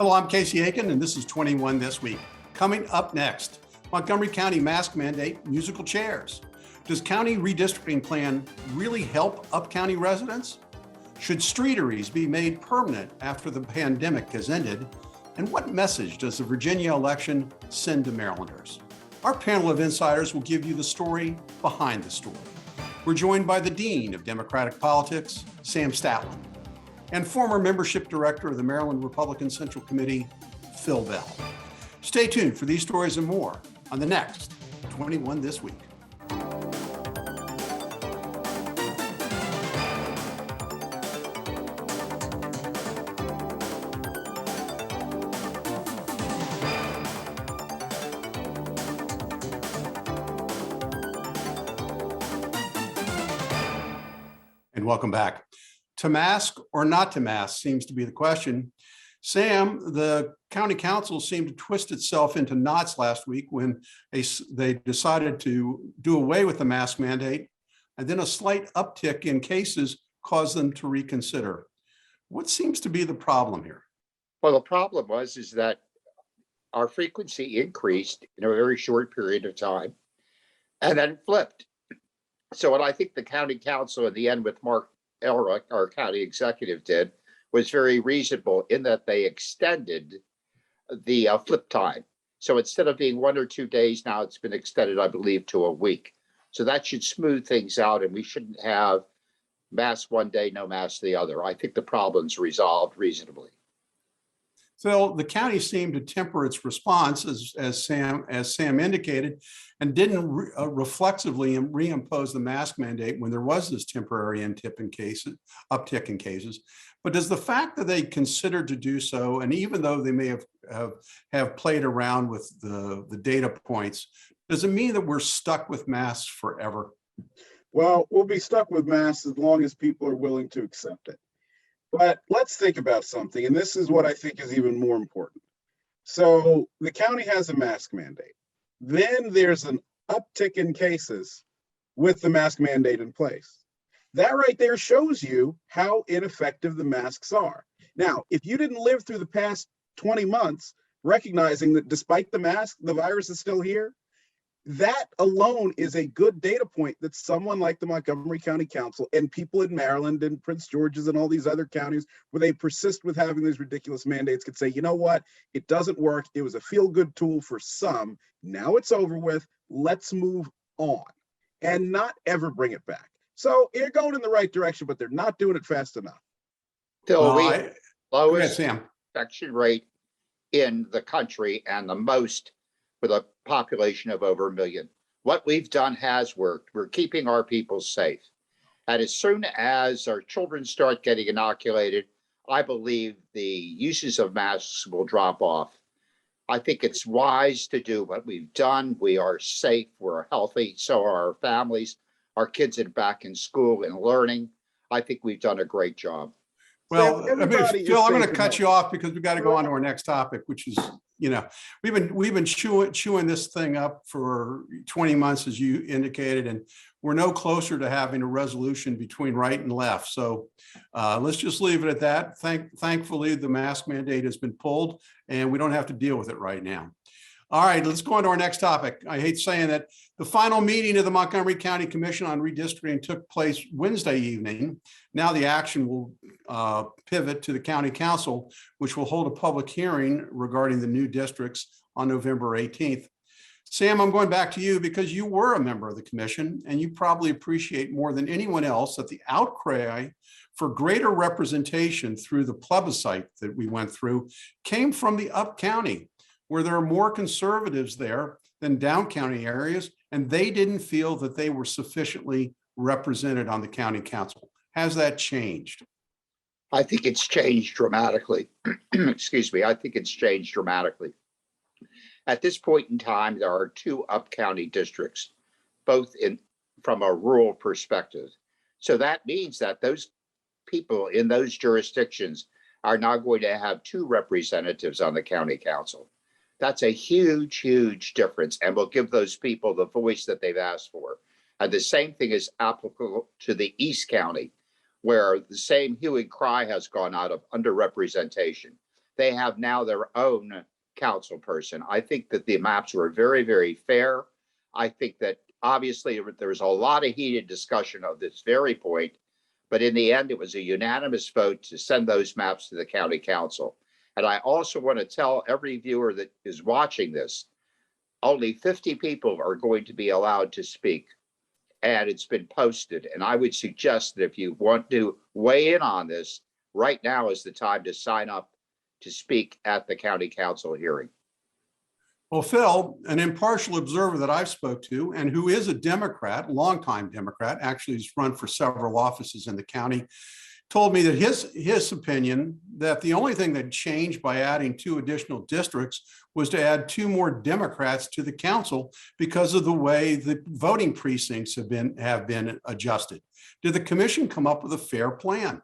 Hello, I'm Casey Aiken, and this is 21 This Week. Coming up next, Montgomery County mask mandate, musical chairs. Does county redistricting plan really help upcounty residents? Should streeteries be made permanent after the pandemic has ended? And what message does the Virginia election send to Marylanders? Our panel of insiders will give you the story behind the story. We're joined by the Dean of Democratic Politics, Sam Statland, and former membership director of the Maryland Republican Central Committee, Phil Bell. Stay tuned for these stories and more on the next 21 This Week. And welcome back. To mask or not to mask seems to be the question. Sam, the county council seemed to twist itself into knots last week when they decided to do away with the mask mandate, and then a slight uptick in cases caused them to reconsider. What seems to be the problem here? Well, the problem is that our frequency increased in a very short period of time, and then flipped. So what I think the county council at the end with Mark Elrick, our county executive, did was very reasonable in that they extended the flip time. So instead of being 1 or 2 days, now it's been extended, I believe, to a week. So that should smooth things out, and we shouldn't have mask one day, no mask the other. I think the problem's resolved reasonably. Phil, the county seemed to temper its response, as Sam indicated, and didn't reflexively reimpose the mask mandate when there was this temporary uptick in cases. But does the fact that they considered to do so, and even though they may have played around with the data points, does it mean that we're stuck with masks forever? Well, we'll be stuck with masks as long as people are willing to accept it. But let's think about something, and this is what I think is even more important. So the county has a mask mandate. Then there's an uptick in cases with the mask mandate in place. That right there shows you how ineffective the masks are. Now, if you didn't live through the past 20 months, recognizing that despite the mask, the virus is still here, that alone is a good data point that someone like the Montgomery County Council and people in Maryland and Prince George's and all these other counties where they persist with having these ridiculous mandates could say, you know what, it doesn't work. It was a feel-good tool for some. Now it's over with. Let's move on and not ever bring it back. So they're going in the right direction, but they're not doing it fast enough. So we have the lowest Sam. infection rate in the country and the most with a population of over 1 million. What we've done has worked. We're keeping our people safe. And as soon as our children start getting inoculated, I believe the uses of masks will drop off. I think it's wise to do what we've done. We are safe, we're healthy, so are our families. Our kids are back in school and learning. I think we've done a great job. Well, Phil, I'm going to cut you off because we've got to go on to our next topic, which is, we've been chewing this thing up for 20 months, as you indicated, and we're no closer to having a resolution between right and left. So let's just leave it at that. Thankfully, the mask mandate has been pulled, and we don't have to deal with it right now. All right, let's go on to our next topic. I hate saying that the final meeting of the Montgomery County Commission on Redistricting took place Wednesday evening. Now the action will pivot to the County Council, which will hold a public hearing regarding the new districts on November 18th. Sam, I'm going back to you because you were a member of the commission, and you probably appreciate more than anyone else that the outcry for greater representation through the plebiscite that we went through came from the upcounty, where there are more conservatives there than down county areas, and they didn't feel that they were sufficiently represented on the county council. Has that changed? I think it's changed dramatically. Excuse me. I think it's changed dramatically. At this point in time, there are 2 upcounty districts, both from a rural perspective. So that means that those people in those jurisdictions are now going to have 2 representatives on the county council. That's a huge, huge difference, and will give those people the voice that they've asked for. And the same thing is applicable to the East County, where the same hue and cry has gone out of underrepresentation. they have now their own council person. I think that the maps were very, very fair. I think that obviously there was a lot of heated discussion of this very point, but in the end, it was a unanimous vote to send those maps to the county council. And I also want to tell every viewer that is watching this, only 50 people are going to be allowed to speak, and it's been posted. And I would suggest that if you want to weigh in on this, right now is the time to sign up to speak at the county council hearing. Well, Phil, an impartial observer that I've spoke to, and who is a Democrat, longtime Democrat, actually has run for several offices in the county, told me that his opinion that the only thing that changed by adding 2 additional districts was to add 2 more Democrats to the council because of the way the voting precincts have been adjusted. Did the commission come up with a fair plan?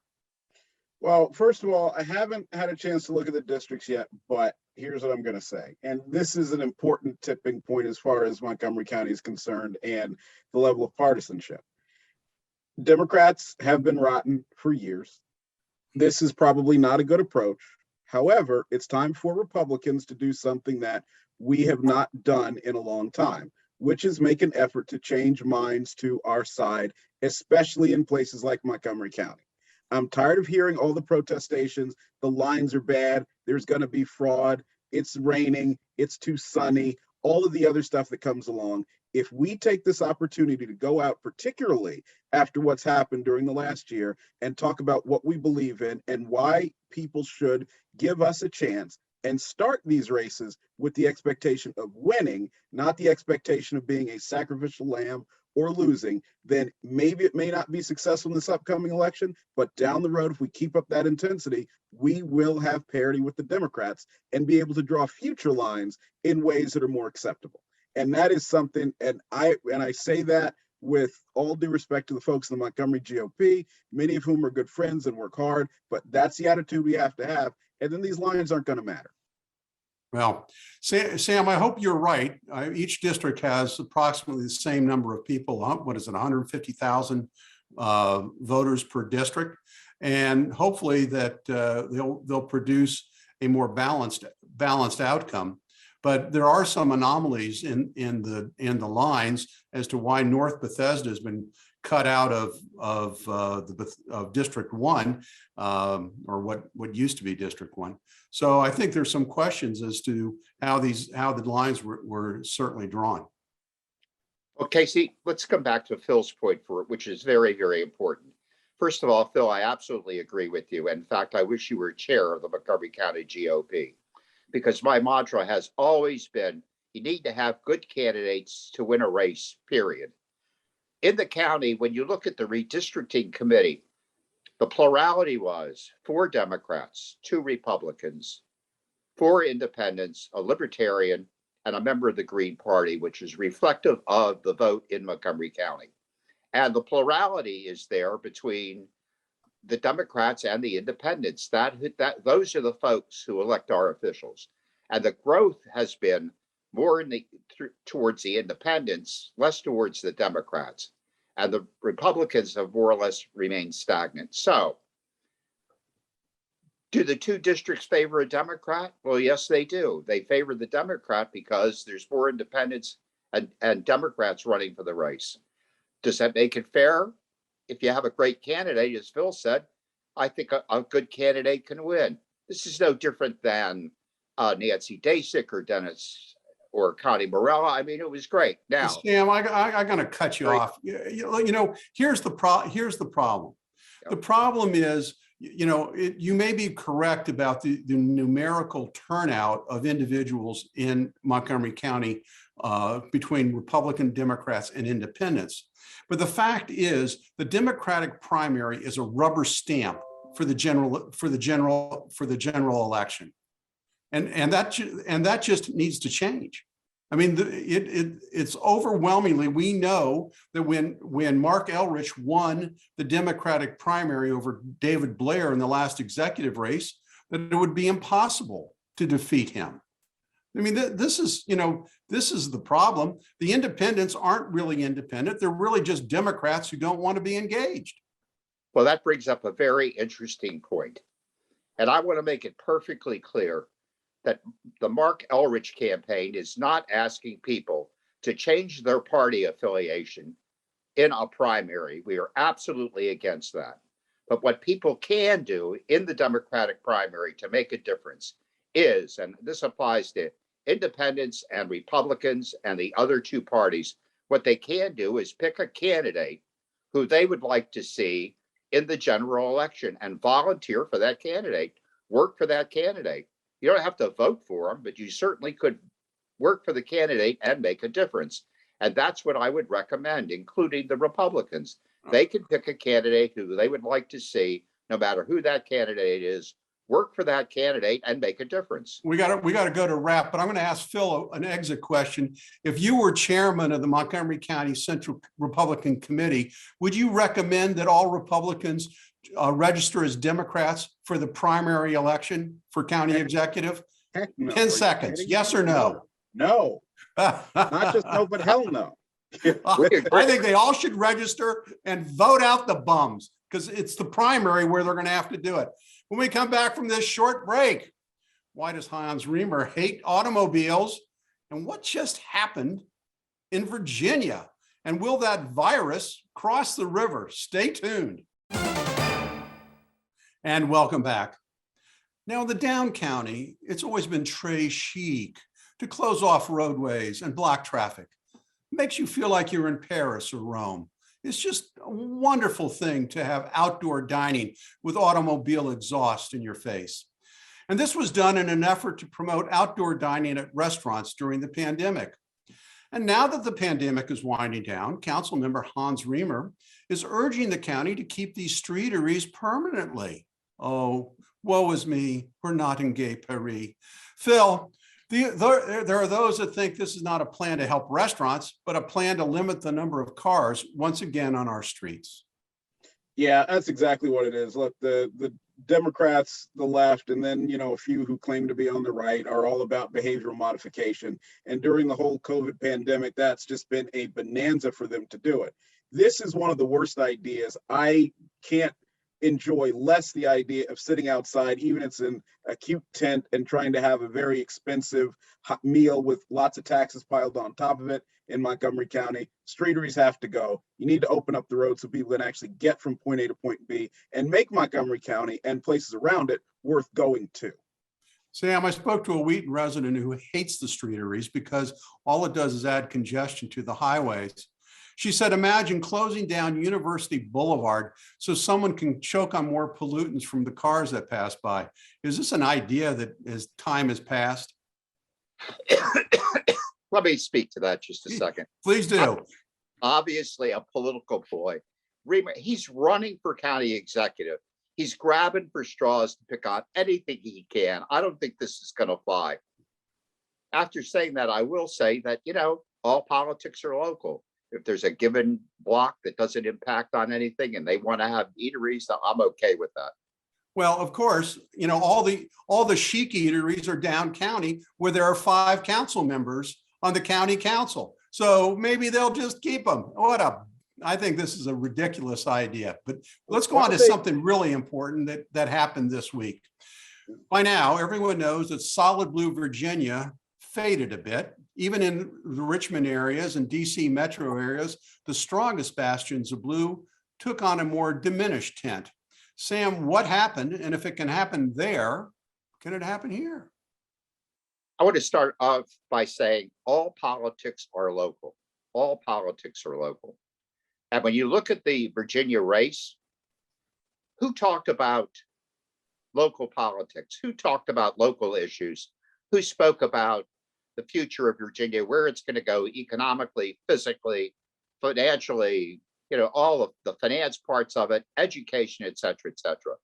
Well, first of all, I haven't had a chance to look at the districts yet, but here's what I'm going to say. And this is an important tipping point as far as Montgomery County is concerned and the level of partisanship. Democrats have been rotten for years. This is probably not a good approach. However, it's time for Republicans to do something that we have not done in a long time, which is make an effort to change minds to our side, especially in places like Montgomery County. I'm tired of hearing all the protestations. The lines are bad. There's going to be fraud. It's raining. It's too sunny. All of the other stuff that comes along. If we take this opportunity to go out, particularly after what's happened during the last year, and talk about what we believe in and why people should give us a chance and start these races with the expectation of winning, not the expectation of being a sacrificial lamb or losing, then maybe it may not be successful in this upcoming election, but down the road, if we keep up that intensity, we will have parity with the Democrats and be able to draw future lines in ways that are more acceptable. And that is something, and I say that with all due respect to the folks in the Montgomery GOP, many of whom are good friends and work hard, but that's the attitude we have to have. And then these lines aren't going to matter. Well, Sam, I hope you're right. Each district has approximately the same number of people. What is it, 150,000 voters per district, and hopefully that they'll produce a more balanced outcome. But there are some anomalies in the lines as to why North Bethesda has been cut out of District 1, or what used to be District 1. So I think there's some questions as to how the lines were certainly drawn. Well, Casey, let's come back to Phil's point which is very, very important. First of all, Phil, I absolutely agree with you. In fact, I wish you were chair of the Montgomery County GOP, because my mantra has always been, you need to have good candidates to win a race, period. In the county, when you look at the redistricting committee, the plurality was 4 Democrats, 2 Republicans, 4 independents, a libertarian, and a member of the Green Party, which is reflective of the vote in Montgomery County. And the plurality is there between the Democrats and the independents. Those are the folks who elect our officials. And the growth has been more towards the independents, less towards the Democrats. And the Republicans have more or less remained stagnant. So, do the 2 districts favor a Democrat? Well, yes, they do. They favor the Democrat because there's more independents and Democrats running for the race. Does that make it fair? If you have a great candidate, as Phil said, I think a good candidate can win. This is no different than Nancy Dasick or Dennis or Connie Morella. I mean, it was great. Now, Sam, I'm going to cut you off. Here's the problem. Yep. The problem is, you may be correct about the numerical turnout of individuals in Montgomery County between Republican, Democrats, and independents. But the fact is, the Democratic primary is a rubber stamp for the general election, and that just needs to change. I mean, it's overwhelmingly, we know that when Mark Elrich won the Democratic primary over David Blair in the last executive race, that it would be impossible to defeat him. I mean, this is the problem. The independents aren't really independent. They're really just Democrats who don't want to be engaged. Well, that brings up a very interesting point. And I want to make it perfectly clear that the Mark Elrich campaign is not asking people to change their party affiliation in a primary. We are absolutely against that. But what people can do in the Democratic primary to make a difference is, and this applies to independents and Republicans and the other two parties, what they can do is pick a candidate who they would like to see in the general election and volunteer for that candidate, work for that candidate. You don't have to vote for them, but you certainly could work for the candidate and make a difference. And that's what I would recommend, including the Republicans. They can pick a candidate who they would like to see, no matter who that candidate is, work for that candidate and make a difference. We got to go to wrap, but I'm going to ask Phil an exit question. If you were chairman of the Montgomery County Central Republican Committee, would you recommend that all Republicans register as Democrats for the primary election for county executive? Heck no. 10 seconds, yes or no? No, not just no, but hell no. I think they all should register and vote out the bums, because it's the primary where they're going to have to do it. When we come back from this short break, why does Hans Reamer hate automobiles? And what just happened in Virginia? And will that virus cross the river? Stay tuned. And welcome back. Now, in the down county, it's always been très chic to close off roadways and block traffic. It makes you feel like you're in Paris or Rome. It's just a wonderful thing to have outdoor dining with automobile exhaust in your face. And this was done in an effort to promote outdoor dining at restaurants during the pandemic. And now that the pandemic is winding down, Councilmember Hans Reamer is urging the county to keep these streeteries permanently. Oh, woe is me, we're not in gay Paris. Phil, there are those that think this is not a plan to help restaurants, but a plan to limit the number of cars once again on our streets. Yeah, that's exactly what it is. Look, the Democrats, the left, and then, a few who claim to be on the right are all about behavioral modification. And during the whole COVID pandemic, that's just been a bonanza for them to do it. This is one of the worst ideas. I can't enjoy less the idea of sitting outside, even if it's in a cute tent, and trying to have a very expensive hot meal with lots of taxes piled on top of it in Montgomery County. Streeteries have to go. You need to open up the road so people can actually get from point A to point B and make Montgomery County and places around it worth going to. Sam, I spoke to a Wheaton resident who hates the streeteries because all it does is add congestion to the highways. She said, imagine closing down University Boulevard so someone can choke on more pollutants from the cars that pass by. Is this an idea that as time has passed? Let me speak to that just a second. Please do. Obviously a political ploy. Reamer, he's running for county executive. He's grabbing for straws to pick on anything he can. I don't think this is going to fly. After saying that, I will say that, all politics are local. If there's a given block that doesn't impact on anything and they want to have eateries, I'm okay with that. Well, of course, all the chic eateries are down county where there are 5 council members on the county council. So maybe they'll just keep them. I think this is a ridiculous idea, but let's go on to something really important that happened this week. By now, everyone knows that solid blue Virginia faded a bit. Even in the Richmond areas and DC metro areas, the strongest bastions of blue took on a more diminished tint. Sam, what happened? And if it can happen there, can it happen here? I want to start off by saying all politics are local. All politics are local. And when you look at the Virginia race, who talked about local politics? Who talked about local issues? Who spoke about the future of Virginia, where it's going to go economically, physically, financially, all of the finance parts of it, education, et cetera, et cetera.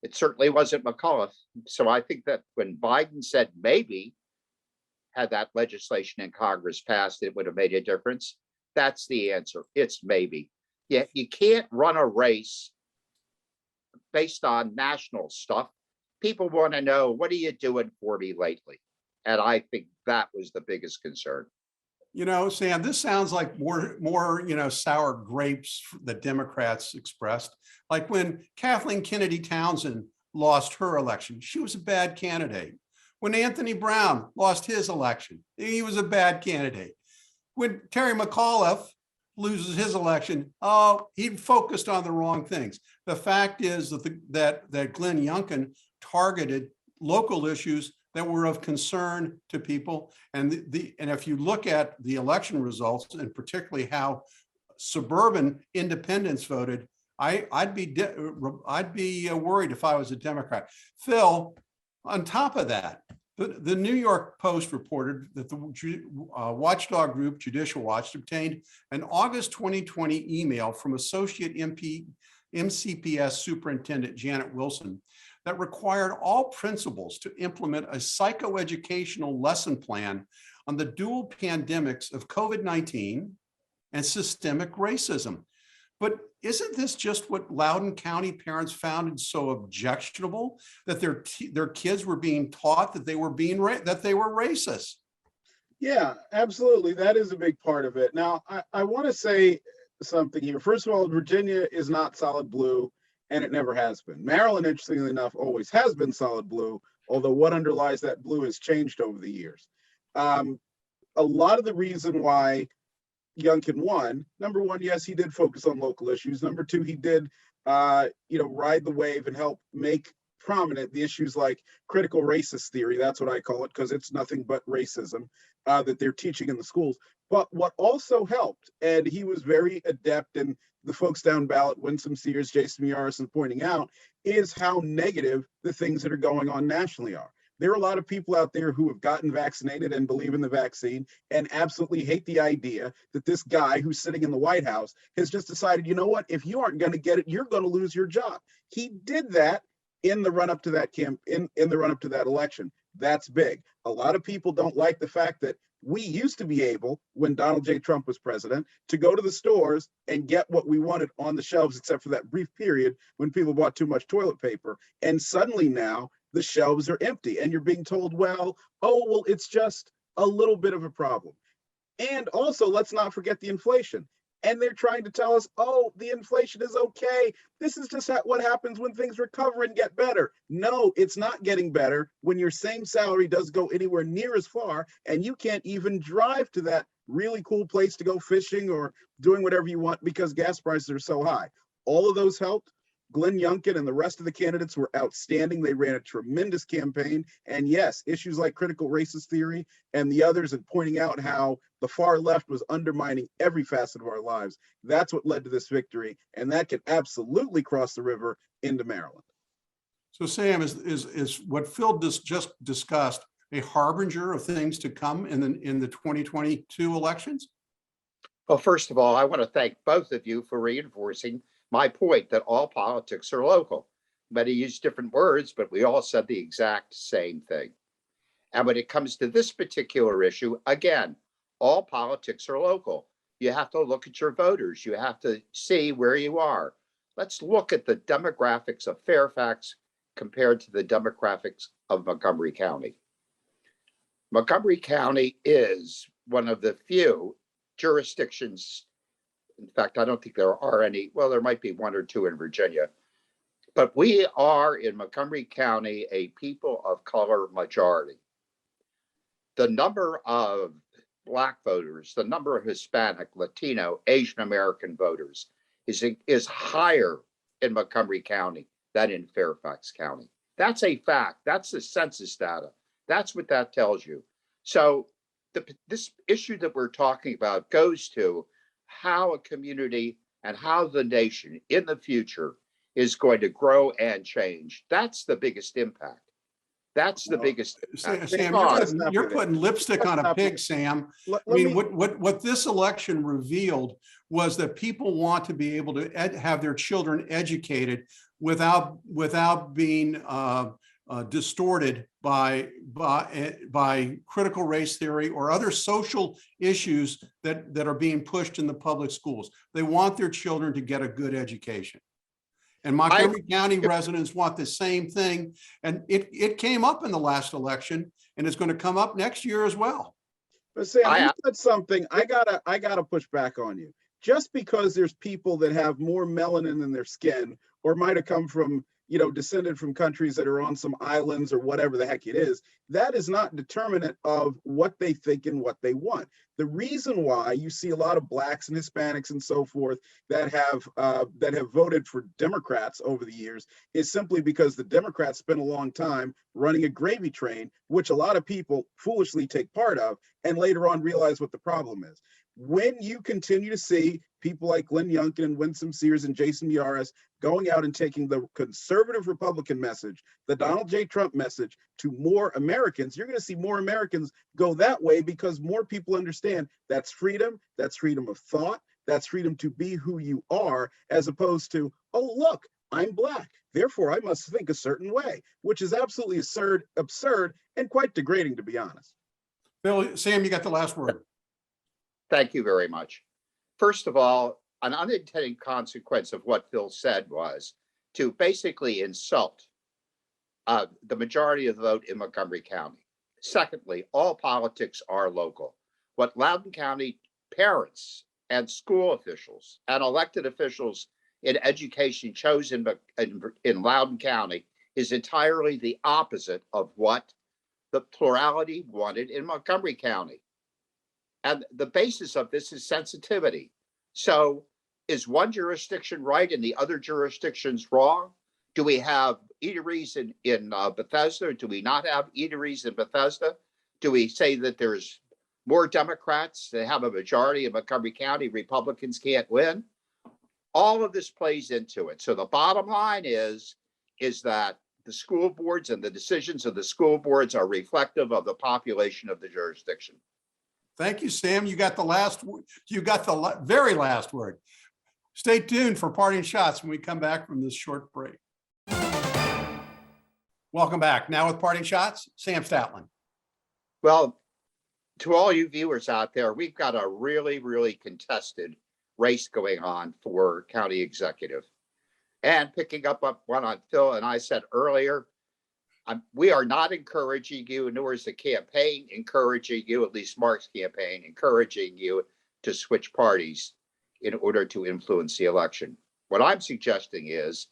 It certainly wasn't McAuliffe. So I think that when Biden said maybe, had that legislation in Congress passed, it would have made a difference. That's the answer. It's maybe. Yeah, you can't run a race based on national stuff. People want to know, what are you doing for me lately? And I think that was the biggest concern. Sam, this sounds like more sour grapes that Democrats expressed. Like when Kathleen Kennedy Townsend lost her election, she was a bad candidate. When Anthony Brown lost his election, he was a bad candidate. When Terry McAuliffe loses his election, oh, he focused on the wrong things. The fact is that Glenn Youngkin targeted local issues that were of concern to people. And if you look at the election results, and particularly how suburban independents voted, I'd be worried if I was a Democrat. Phil, on top of that, the New York Post reported that the watchdog group Judicial Watch obtained an August 2020 email from Associate MCPS Superintendent Janet Wilson that required all principals to implement a psychoeducational lesson plan on the dual pandemics of COVID-19 and systemic racism. But isn't this just what Loudoun County parents found so objectionable, that their kids were being taught that they were racist? Yeah, absolutely. That is a big part of it. Now, I want to say something here. First of all, Virginia is not solid blue, and it never has been. Maryland, interestingly enough, always has been solid blue, although what underlies that blue has changed over the years. A lot of the reason why Youngkin won, number one, yes, he did focus on local issues. Number two, he did, ride the wave and help make prominent the issues like critical racist theory. That's what I call it, because it's nothing but racism that they're teaching in the schools. But what also helped, and he was very adept, and the folks down ballot, Winsome Sears, Jason Miyares, pointing out, is how negative the things that are going on nationally are. There are a lot of people out there who have gotten vaccinated and believe in the vaccine and absolutely hate the idea that this guy who's sitting in the White House has just decided, you know what, if you aren't going to get it, you're going to lose your job. He did that in the run up to that in the run up to that election. That's big. A lot of people don't like the fact that we used to be able, when Donald J. Trump was president, to go to the stores and get what we wanted on the shelves, except for that brief period when people bought too much toilet paper. And suddenly now the shelves are empty and you're being told, well, it's just a little bit of a problem. And also, let's not forget the inflation. And they're trying to tell us, the inflation is okay. This is just what happens when things recover and get better. No, it's not getting better when your same salary doesn't go anywhere near as far, and you can't even drive to that really cool place to go fishing or doing whatever you want because gas prices are so high. All of those helped. Glenn Youngkin and the rest of the candidates were outstanding. They ran a tremendous campaign. And yes, issues like critical racist theory and the others, and pointing out how the far left was undermining every facet of our lives. That's what led to this victory. And that can absolutely cross the river into Maryland. So Sam, is what Phil just discussed a harbinger of things to come in the 2022 elections? Well, first of all, I want to thank both of you for reinforcing my point that all politics are local. Many use different words, but we all said the exact same thing. And when it comes to this particular issue, again, all politics are local. You have to look at your voters. You have to see where you are. Let's look at the demographics of Fairfax compared to the demographics of Montgomery County. Montgomery County is one of the few jurisdictions. In fact, I don't think there are any. Well, there might be one or two in Virginia. But we are in Montgomery County a people of color majority. The number of Black voters, the number of Hispanic, Latino, Asian American voters is higher in Montgomery County than in Fairfax County. That's a fact. That's the census data. That's what that tells you. So this issue that we're talking about goes to how a community and how the nation in the future is going to grow and change. That's the biggest impact. That's the biggest impact. Sam, you're putting lipstick on a pig, Sam. What this election revealed was that people want to be able to have their children educated without being distorted by critical race theory or other social issues that are being pushed in the public schools. They want their children to get a good education. And Montgomery County residents want the same thing. And it came up in the last election, and it's going to come up next year as well. But Sam, you said something, I gotta push back on you. Just because there's people that have more melanin in their skin or might have come from, descended from countries that are on some islands or whatever the heck it is, that is not determinant of what they think and what they want. The reason why you see a lot of blacks and Hispanics and so forth that have voted for Democrats over the years is simply because the Democrats spent a long time running a gravy train, which a lot of people foolishly take part of, and later on realize what the problem is. When you continue to see people like Glenn Youngkin and Winsome Sears and Jason Yaris going out and taking the conservative Republican message, the Donald J. Trump message to more Americans, you're going to see more Americans go that way because more people understand that's freedom of thought, that's freedom to be who you are, as opposed to, oh, look, I'm black, therefore I must think a certain way, which is absolutely absurd and quite degrading, to be honest. Bill, Sam, you got the last word. Thank you very much. First of all, an unintended consequence of what Phil said was to basically insult the majority of the vote in Montgomery County. Secondly, all politics are local. What Loudoun County parents and school officials and elected officials in education chose in Loudoun County is entirely the opposite of what the plurality wanted in Montgomery County. And the basis of this is sensitivity. So is one jurisdiction right and the other jurisdictions wrong? Do we have eateries in Bethesda? Do we not have eateries in Bethesda? Do we say that there's more Democrats that have a majority in Montgomery County, Republicans can't win? All of this plays into it. So the bottom line is that the school boards and the decisions of the school boards are reflective of the population of the jurisdiction. Thank you, Sam. You got the last. You got the very last word. Stay tuned for parting shots when we come back from this short break. Welcome back. Now with parting shots, Sam Statland. Well, to all you viewers out there, we've got a really, really contested race going on for county executive. And picking up one on Phil and I said earlier, we are not encouraging you, nor is the campaign encouraging you, at least Mark's campaign, encouraging you to switch parties in order to influence the election. What I'm suggesting is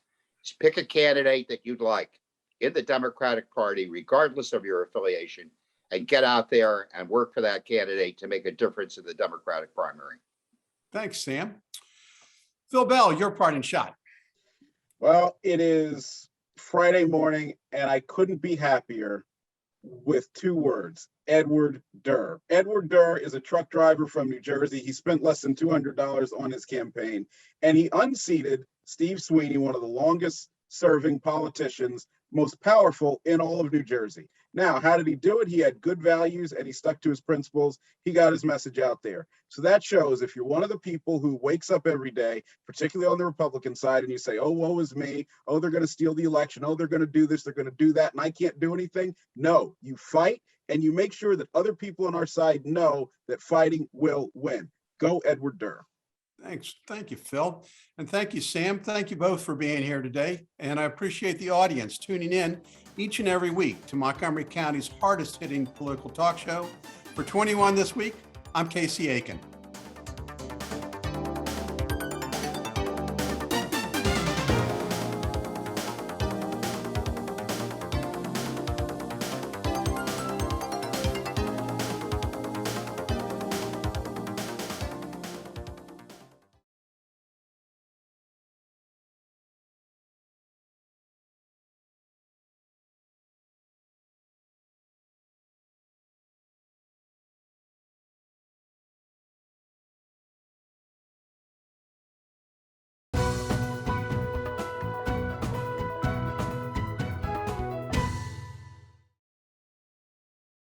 pick a candidate that you'd like in the Democratic Party, regardless of your affiliation, and get out there and work for that candidate to make a difference in the Democratic primary. Thanks, Sam. Phil Bell, your parting shot. Well, it is Friday morning, and I couldn't be happier with two words: Edward Durr. Edward Durr is a truck driver from New Jersey. He spent less than $200 on his campaign, and he unseated Steve Sweeney, one of the longest serving politicians, most powerful in all of New Jersey. Now, how did he do it? He had good values and he stuck to his principles. He got his message out there. So that shows if you're one of the people who wakes up every day, particularly on the Republican side, and you say, oh, woe is me. Oh, they're going to steal the election. Oh, they're going to do this. They're going to do that. And I can't do anything. No, you fight and you make sure that other people on our side know that fighting will win. Go Edward Durr. Thanks. Thank you, Phil. And thank you, Sam. Thank you both for being here today. And I appreciate the audience tuning in each and every week to Montgomery County's hardest hitting political talk show. For 21 this week, I'm Casey Aiken.